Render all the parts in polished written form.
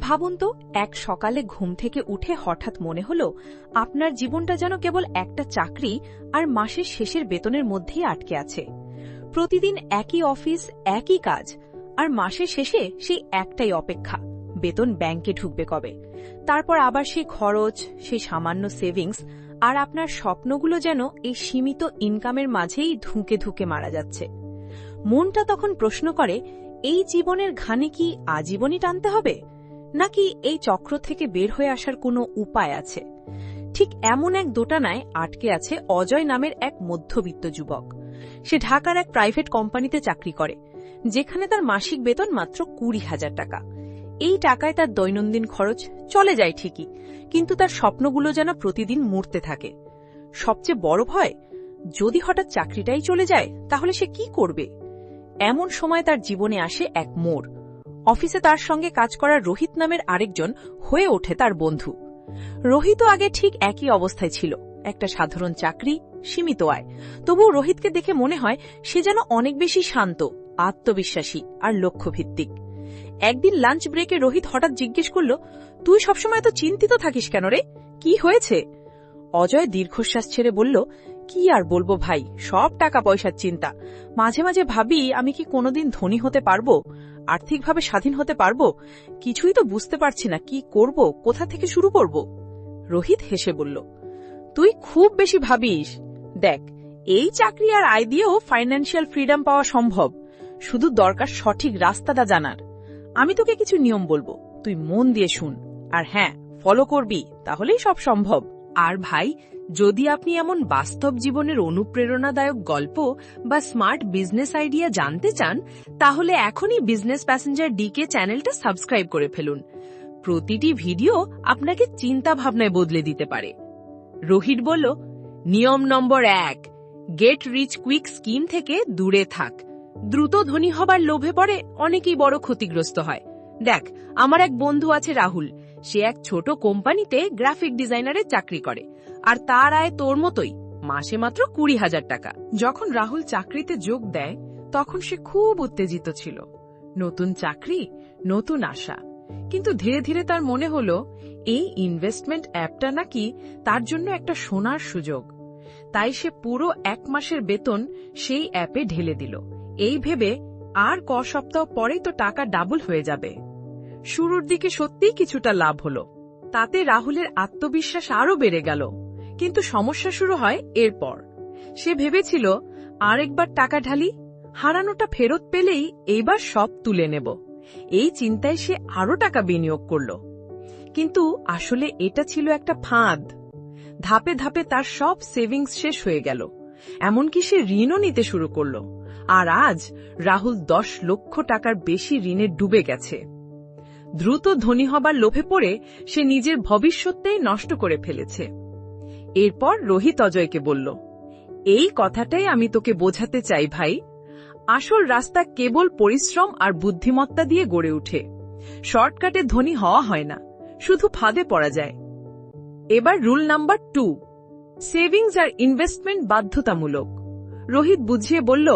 ভাবুন তো, এক সকালে ঘুম থেকে উঠে হঠাৎ মনে হলো আপনার জীবনটা যেন কেবল একটা চাকরি আর মাসের শেষের বেতনের মধ্যেই আটকে আছে। প্রতিদিন একই অফিস, একই কাজ, আর মাসের শেষে সেই একটাই অপেক্ষা, বেতন ব্যাংকে ঢুকবে কবে। তারপর আবার সেই খরচ, সেই সামান্য সেভিংস, আর আপনার স্বপ্নগুলো যেন এই সীমিত ইনকামের মাঝেই ধুঁকে ধুঁকে মারা যাচ্ছে। মনটা তখন প্রশ্ন করে, এই জীবনের ঘানি কি আজীবনই টানতে হবে, নাকি এই চক্র থেকে বের হয়ে আসার কোনো উপায় আছে? ঠিক এমন এক দোটানায় আটকে আছে অজয় নামের এক মধ্যবিত্ত যুবক। সে ঢাকার এক প্রাইভেট কোম্পানিতে চাকরি করে, যেখানে তার মাসিক বেতন মাত্র 20,000 টাকা। এই টাকায় তার দৈনন্দিন খরচ চলে যায় ঠিকই, কিন্তু তার স্বপ্নগুলো যেন প্রতিদিন মরতে থাকে। সবচেয়ে বড় ভয়, যদি হঠাৎ চাকরিটাই চলে যায় তাহলে সে কি করবে? এমন সময় তার জীবনে আসে এক মোড়। অফিসে তার সঙ্গে কাজ করার রোহিত নামের আরেকজন হয়ে ওঠে তার বন্ধু। রোহিতও আগে ঠিক একই অবস্থায় ছিল, একটা সাধারণ চাকরি, সীমিত আয়। তবুও রোহিতকে দেখে মনে হয় সে যেন অনেক বেশি শান্ত, আত্মবিশ্বাসী আর লক্ষ্যভিত্তিক। একদিন লাঞ্চ ব্রেকে রোহিত হঠাৎ জিজ্ঞেস করল, তুই সবসময় এত চিন্তিত থাকিস কেন রে, কি হয়েছে? অজয় দীর্ঘশ্বাস ছেড়ে বলল, কি আর বলবো ভাই, সব টাকা পয়সার চিন্তা। মাঝে মাঝে ভাবি আমি কি কোনোদিন ধনী হতে পারবো, আর্থিকভাবে স্বাধীন হতে পারবো। কিছুই তো বুঝতে পারছি না, কি করব, কোথা থেকে শুরু করব। রোহিত হেসে বলল, তুই খুব বেশি ভাবিস। দেখ, এই চাকরি আর আয় দিয়েও ফাইন্যান্সিয়াল ফ্রিডম পাওয়া সম্ভব, শুধু দরকার সঠিক রাস্তাটা জানার। আমি তোকে কিছু নিয়ম বলবো, তুই মন দিয়ে শুন, আর হ্যাঁ, ফলো করবি, তাহলেই সব সম্ভব। আর ভাই, যদি আপনি এমন বাস্তব জীবনের অনুপ্রেরণাদায়ক গল্প বা স্মার্ট বিজনেস আইডিয়া জানতে চান, তাহলে এখনই বিজনেস প্যাসেঞ্জার ডিকে চ্যানেলটা সাবস্ক্রাইব করে ফেলুন। প্রতিটি ভিডিও আপনাকে চিন্তা ভাবনায় বদলে দিতে পারে। রোহিত বলল, নিয়ম নম্বর 1, গেট রিচ কুইক স্কিম থেকে দূরে থাক। দ্রুত ধনী হবার লোভে পড়ে অনেকেই বড় ক্ষতিগ্রস্ত হয়। দেখ, আমার এক বন্ধু আছে রাহুল, সে এক ছোট কোম্পানিতে গ্রাফিক ডিজাইনারের চাকরি করে, আর তার আয় তোর মতোই, মাসে মাত্র 20,000 টাকা। যখন রাহুল চাকরিতে যোগ দেয় তখন সে খুব উত্তেজিত ছিল। নতুন চাকরি, নতুন আশা। কিন্তু ধীরে ধীরে তার মনে হলো এই ইনভেস্টমেন্ট অ্যাপটা নাকি তার জন্য একটা সোনার সুযোগ। তাই সে পুরো 1 মাসের বেতন সেই অ্যাপে ঢেলে দিল, এই ভেবে আর ক সপ্তাহ পরেই তো টাকা ডাবল হয়ে যাবে। শুরুর দিকে সত্যিই কিছুটা লাভ হলো, তাতে রাহুলের আত্মবিশ্বাস আরও বেড়ে গেল। কিন্তু সমস্যা শুরু হয় এরপর। সে ভেবেছিল আরেকবার টাকা ঢালি, হারানোটা ফেরত পেলেই এইবার সব তুলে নেব। এই চিন্তায় সে আরও টাকা বিনিয়োগ করল। কিন্তু আসলে এটা ছিল একটা ফাঁদ। ধাপে ধাপে তার সব সেভিংস শেষ হয়ে গেল, এমনকি সে ঋণও নিতে শুরু করল। আর আজ রাহুল 10 লক্ষ টাকার বেশি ঋণে ডুবে গেছে। দ্রুত ধনী হবার লোভে পড়ে সে নিজের ভবিষ্যৎটাই নষ্ট করে ফেলেছে। এরপর রোহিত অজয়কে বলল, এই কথাটাই আমি তোকে বোঝাতে চাই ভাই। আসল রাস্তা কেবল পরিশ্রম আর বুদ্ধিমত্তা দিয়ে গড়ে ওঠে। শর্টকাটে ধনী হওয়া হয় না, শুধু ফাঁদে পড়া যায়। এবার রুল নাম্বার 2, সেভিংস আর ইনভেস্টমেন্ট বাধ্যতামূলক। রোহিত বুঝিয়ে বলল,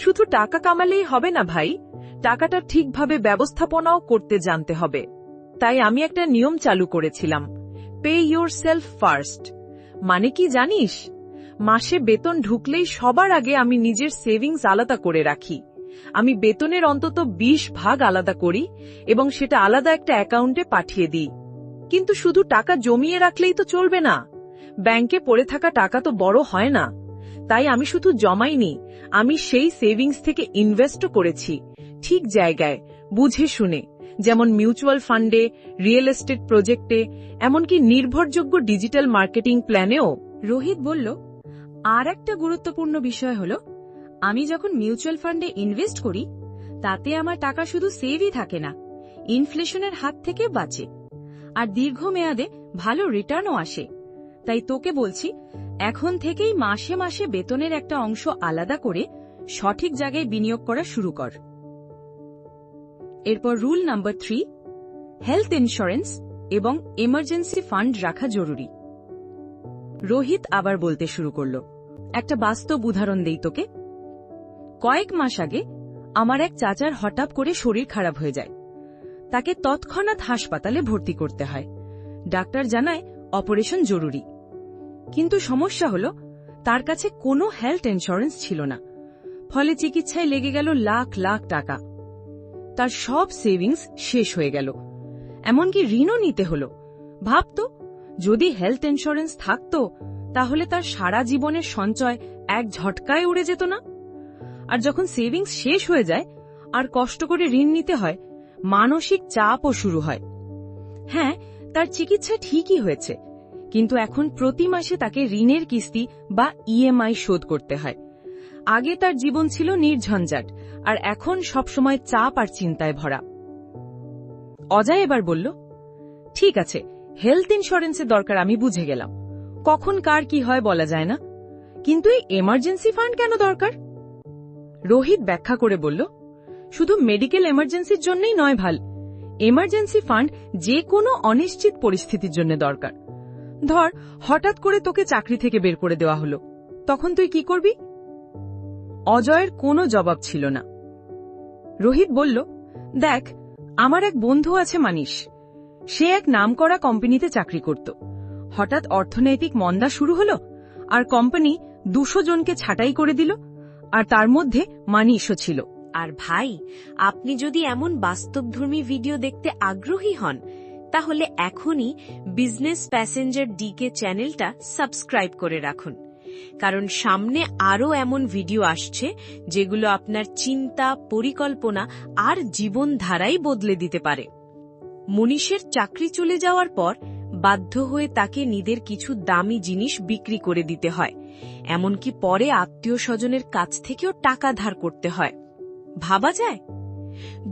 শুধু টাকা কামালেই হবে না ভাই, টাকাটা ঠিকভাবে ব্যবস্থাপনাও করতে জানতে হবে। তাই আমি একটা নিয়ম চালু করেছিলাম, পে ইয়োরসেলফ ফার্স্ট। মানে কি জানিস? মাসে বেতন ঢুকলেই সবার আগে আমি নিজের সেভিংস আলাদা করে রাখি। আমি বেতনের অন্তত 20 ভাগ আলাদা করি এবং সেটা আলাদা একটা অ্যাকাউন্টে পাঠিয়ে দিই। কিন্তু শুধু টাকা জমিয়ে রাখলেই তো চলবে না, ব্যাংকে পড়ে থাকা টাকা তো বড় হয় না। তাই আমি শুধু জমাইনি, আমি সেই সেভিংস থেকে ইনভেস্টও করেছি, ঠিক জায়গায়, বুঝে শুনে, যেমন মিউচুয়াল ফান্ডে, রিয়েল এস্টেট প্রজেক্টে, এমনকি নির্ভরযোগ্য ডিজিটাল মার্কেটিং প্ল্যানেও। রোহিত বলল, আর একটা গুরুত্বপূর্ণ বিষয় হল, আমি যখন মিউচুয়াল ফান্ডে ইনভেস্ট করি তাতে আমার টাকা শুধু সেভই থাকে না, ইনফ্লেশনের হাত থেকে বাঁচে, আর দীর্ঘমেয়াদে ভালো রিটার্নও আসে। তাই তোকে বলছি, এখন থেকেই মাসে মাসে বেতনের একটা অংশ আলাদা করে সঠিক জায়গায় বিনিয়োগ করা শুরু কর। এরপর রুল নাম্বার 3, হেলথ ইন্স্যুরেন্স এবং এমার্জেন্সি ফান্ড রাখা জরুরি। রোহিত আবার বলতে শুরু করল, একটা বাস্তব উদাহরণ দেই তোকে। কয়েক মাস আগে আমার এক চাচার হঠাৎ করে শরীর খারাপ হয়ে যায়। তাকে তৎক্ষণাৎ হাসপাতালে ভর্তি করতে হয়। ডাক্তার জানায় অপারেশন জরুরি। কিন্তু সমস্যা হলো তার কাছে কোনো হেলথ ইন্স্যুরেন্স ছিল না, ফলে চিকিৎসায় লেগে গেল লাখ লাখ টাকা। তার সব সেভিংস শেষ হয়ে গেল, এমনকি ঋণও নিতে হল। ভাবতো, যদি হেলথ ইন্স্যুরেন্স থাকতো তাহলে তার সারা জীবনের সঞ্চয় এক ঝটকায় উড়ে যেত না। আর যখন সেভিংস শেষ হয়ে যায় আর কষ্ট করে ঋণ নিতে হয়, মানসিক চাপও শুরু হয়। হ্যাঁ, তার চিকিৎসা ঠিকই হয়েছে, কিন্তু এখন প্রতি মাসে তাকে ঋণের কিস্তি বা ইএমআই শোধ করতে হয়। আগে তার জীবন ছিল নির্ঝঞ্ঝাট, আর এখন সবসময় চাপ আর চিন্তায় ভরা। অজয় এবার বলল, ঠিক আছে, হেলথ ইন্স্যুরেন্সের দরকার আমি বুঝে গেলাম, কখন কার কি হয় বলা যায় না, কিন্তু এই এমার্জেন্সি ফান্ড কেন দরকার? রোহিত ব্যাখ্যা করে বলল, শুধু মেডিকেল এমার্জেন্সির জন্যই নয় ভাই, এমার্জেন্সি ফান্ড যে কোনো অনিশ্চিত পরিস্থিতির জন্য দরকার। ধর, হঠাৎ করে তোকে চাকরি থেকে বের করে দেওয়া হলো, তখন তুই কি করবি? অজয়ের কোনো জবাব ছিল না। রোহিত বলল, দেখ, আমার এক বন্ধু আছে মানিশ, সে এক নামকরা কোম্পানিতে চাকরি করত। হঠাৎ অর্থনৈতিক মন্দা শুরু হলো, আর কোম্পানি 200 জনকে ছাঁটাই করে দিল, আর তার মধ্যে মানিশও ছিল। আর ভাই, আপনি যদি এমন বাস্তবধর্মী ভিডিও দেখতে আগ্রহী হন, তাহলে এখনই বিজনেস প্যাসেঞ্জার ডিকে চ্যানেলটা সাবস্ক্রাইব করে রাখুন, কারণ সামনে আরও এমন ভিডিও আসছে যেগুলো আপনার চিন্তা, পরিকল্পনা আর জীবনধারাই বদলে দিতে পারে। মনীষের চাকরি চলে যাওয়ার পর বাধ্য হয়ে তাকে নিজের কিছু দামি জিনিস বিক্রি করে দিতে হয়, এমনকি পরে আত্মীয় স্বজনের কাছ থেকেও টাকা ধার করতে হয়। ভাবা যায়,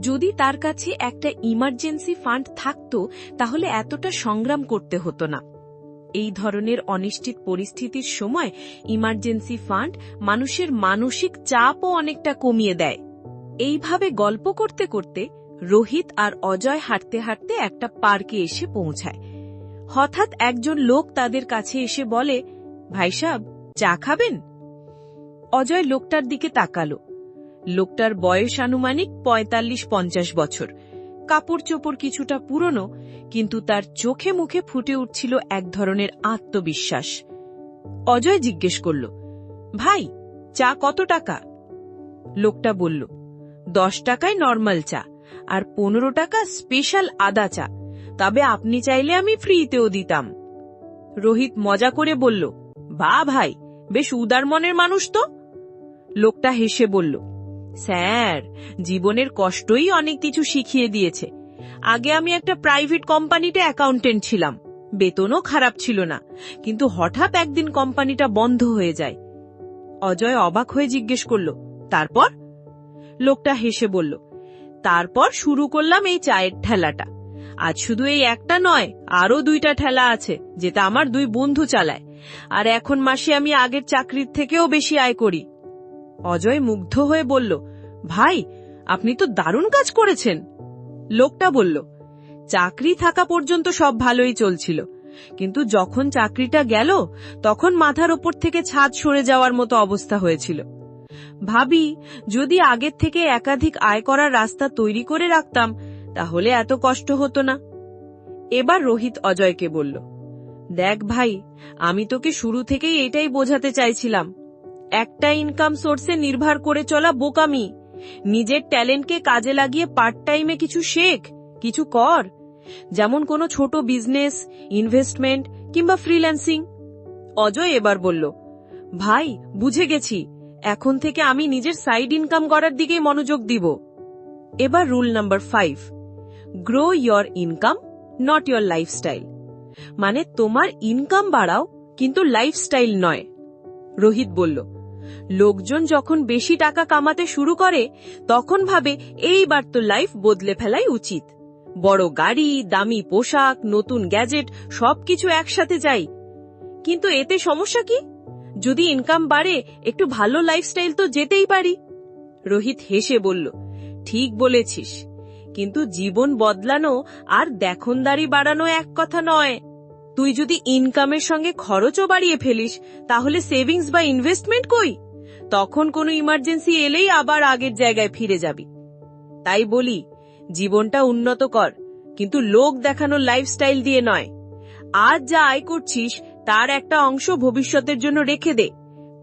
যদি তার কাছে একটা ইমার্জেন্সি ফান্ড থাকত তাহলে এতটা সংগ্রাম করতে হতো না। এই ধরনের অনিশ্চিত পরিস্থিতির সময় ইমার্জেন্সি ফান্ড মানুষের মানসিক চাপও অনেকটা কমিয়ে দেয়। এইভাবে গল্প করতে করতে রোহিত আর অজয় হাঁটতে হাঁটতে একটা পার্কে এসে পৌঁছায়। হঠাৎ একজন লোক তাদের কাছে এসে বলে, ভাই সাহেব, চা খাবেন? অজয় লোকটার দিকে তাকালো। লোকটার বয়স আনুমানিক 45-50 বছর, কাপড় চোপড় কিছুটা পুরনো, কিন্তু তার চোখে মুখে ফুটে উঠছিল এক ধরনের আত্মবিশ্বাস। অজয় জিজ্ঞেস করল, ভাই, চা কত টাকা? লোকটা বলল, 10 টাকায় নর্মাল চা আর 15 টাকা স্পেশাল আদা চা, তবে আপনি চাইলে আমি ফ্রিতেও দিতাম। রোহিত মজা করে বলল, বাহ ভাই, বেশ উদার মনের মানুষ তো। লোকটা হেসে বলল, স্যার, জীবনের কষ্টই অনেক কিছু শিখিয়ে দিয়েছে। আগে আমি একটা প্রাইভেট কোম্পানিতে অ্যাকাউন্টেন্ট ছিলাম, বেতনও খারাপ ছিল না, কিন্তু হঠাৎ একদিন কোম্পানিটা বন্ধ হয়ে যায়। অজয় অবাক হয়ে জিজ্ঞেস করল, তারপর? লোকটা হেসে বলল, তারপর শুরু করলাম এই চায়ের ঠেলাটা। আজ শুধু এই একটা নয়, আরো 2টা ঠেলা আছে, যেটা আমার 2 বন্ধু চালায়, আর এখন মাসে আমি আগের চাকরির থেকেও বেশি আয় করি। অজয় মুগ্ধ হয়ে বলল, ভাই, আপনি তো দারুণ কাজ করেছেন। লোকটা বলল, চাকরি থাকা পর্যন্ত সব ভালোই চলছিল, কিন্তু যখন চাকরিটা গেল তখন মাথার ওপর থেকে ছাদ সরে যাওয়ার মতো অবস্থা হয়েছিল। ভাবি, যদি আগের থেকে একাধিক আয় করার রাস্তা তৈরি করে রাখতাম তাহলে এত কষ্ট হতো না। এবার রোহিত অজয়কে বলল, দেখ ভাই, আমি তোকে শুরু থেকেই এটাই বোঝাতে চাইছিলাম, একটা ইনকাম সোর্সে নির্ভর করে চলা বোকামি। নিজের ট্যালেন্টকে কাজে লাগিয়ে পার্ট টাইমে কিছু শেখ, কিছু কর, যেমন কোনো ছোট বিজনেস, ইনভেস্টমেন্ট কিংবা ফ্রিল্যান্সিং। অজয় এবার বলল, ভাই, বুঝে গেছি, এখন থেকে আমি নিজের সাইড ইনকাম করার দিকেই মনোযোগ দিব। এবার rule number 5, grow your income, not your lifestyle. মানে তোমার ইনকাম বাড়াও, কিন্তু লাইফস্টাইল নয়। রোহিত বলল, লোকজন যখন বেশি টাকা কামাতে শুরু করে তখন ভাবে এইবার তো লাইফ বদলে ফেলাই উচিত, বড় গাড়ি, দামি পোশাক, নতুন গ্যাজেট, সবকিছু একসাথে চাই। কিন্তু এতে সমস্যা কি? যদি ইনকাম বাড়ে, একটু ভালো লাইফস্টাইল তো যেতেই পারি। রোহিত হেসে বলল, ঠিক বলেছিস, কিন্তু জীবন বদলানো আর দেখনদারি বাড়ানো এক কথা নয়। তুই যদি ইনকামের সঙ্গে খরচও বাড়িয়ে ফেলিস তাহলে সেভিংস বা ইনভেস্টমেন্ট কই? তখন কোনো ইমার্জেন্সি এলেই আবার আগের জায়গায় ফিরে যাবি। তাই বলি, জীবনটা উন্নত কর, কিন্তু লোক দেখানোর লাইফস্টাইল দিয়ে নয়। আজ যা আয় করছিস তার একটা অংশ ভবিষ্যতের জন্য রেখে দে,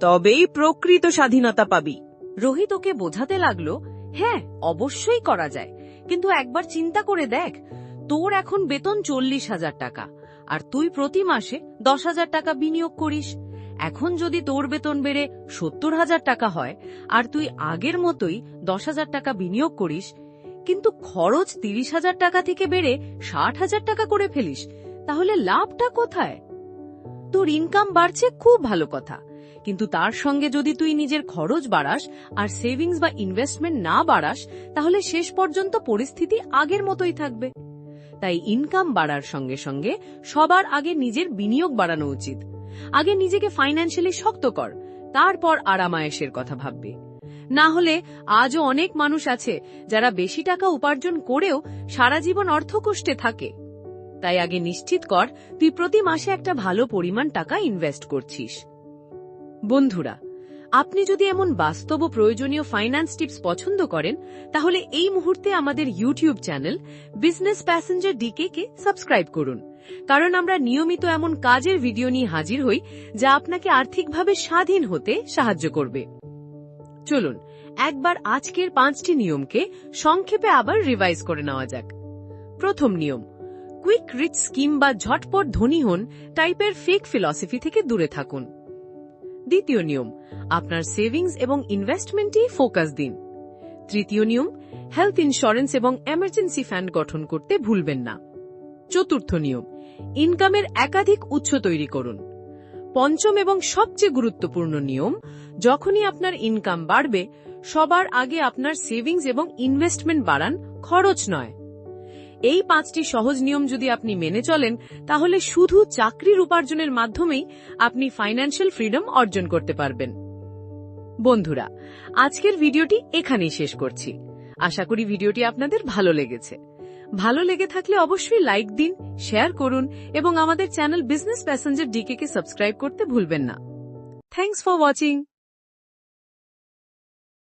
তবেই প্রকৃত স্বাধীনতা পাবি। রোহিত ওকে বোঝাতে লাগলো, হ্যাঁ অবশ্যই করা যায়, কিন্তু একবার চিন্তা করে দেখ, তোর এখন বেতন 40,000 টাকা আর তুই প্রতি মাসে 10,000 টাকা বিনিয়োগ করিস। এখন যদি তোর বেতন বেড়ে 70,000 টাকা হয় আর তুই আগের মতোই 10,000 টাকা বিনিয়োগ করিস, কিন্তু খরচ 30,000 টাকা থেকে বেড়ে 60,000 টাকা করে ফেলিস, তাহলে লাভটা কোথায়? তোর ইনকাম বাড়ছে, খুব ভালো কথা, কিন্তু তার সঙ্গে যদি তুই নিজের খরচ বাড়াস আর সেভিংস বা ইনভেস্টমেন্ট না বাড়াস, তাহলে শেষ পর্যন্ত পরিস্থিতি আগের মতোই থাকবে। তাই ইনকাম বাড়ার সঙ্গে সঙ্গে সবার আগে নিজের বিনিয়োগ বাড়ানো উচিত। আগে নিজেকে ফাইন্যান্সিয়ালি শক্ত কর, তারপর আরামায়েশের কথা ভাববে। না হলে আজও অনেক মানুষ আছে যারা বেশি টাকা উপার্জন করেও সারা জীবন অর্থকষ্টে থাকে। তাই আগে নিশ্চিত কর তুই প্রতি মাসে একটা ভালো পরিমাণ টাকা ইনভেস্ট করছিস। বন্ধুরা, আপনি যদি এমন বাস্তব ও প্রয়োজনীয় ফাইন্যান্স টিপস পছন্দ করেন, তাহলে এই মুহূর্তে আমাদের YouTube channel Business Passenger DK কে সাবস্ক্রাইব করুন, কারণ আমরা নিয়মিত এমন কাজের ভিডিও নিয়ে হাজির হই যা আপনাকে আর্থিকভাবে স্বাধীন হতে সাহায্য করবে। চলুন একবার আজকের 5টি নিয়মকে সংক্ষেপে আবার রিভাইজ করে নেওয়া যাক। প্রথম নিয়ম, কুইক রিচ স্কিম বা ঝটপট ধনী হন টাইপের ফেক ফিলসফি থেকে দূরে থাকুন। দ্বিতীয় নিয়ম, আপনার সেভিংস এবং ইনভেস্টমেন্টেই ফোকাস দিন। তৃতীয় নিয়ম, হেলথ ইন্স্যুরেন্স এবং এমার্জেন্সি ফান্ড গঠন করতে ভুলবেন না। চতুর্থ নিয়ম, ইনকামের একাধিক উৎস তৈরি করুন। পঞ্চম এবং সবচেয়ে গুরুত্বপূর্ণ নিয়ম, যখনই আপনার ইনকাম বাড়বে, সবার আগে আপনার সেভিংস এবং ইনভেস্টমেন্ট বাড়ান, খরচ নয়। এই 5টি সহজ নিয়ম যদি আপনি মেনে চলেন, তাহলে শুধু চাকরির উপার্জনের মাধ্যমেই আপনি ফাইন্যান্সিয়াল ফ্রিডম অর্জন করতে পারবেন। বন্ধুরা, আজকের ভিডিওটি এখানেই শেষ করছি। আশা করি ভিডিওটি আপনাদের ভালো লেগেছে। ভালো লেগে থাকলে অবশ্যই লাইক দিন, শেয়ার করুন এবং আমাদের চ্যানেল বিজনেস প্যাসেঞ্জার ডিকে কে সাবস্ক্রাইব করতে ভুলবেন না। Thanks for watching.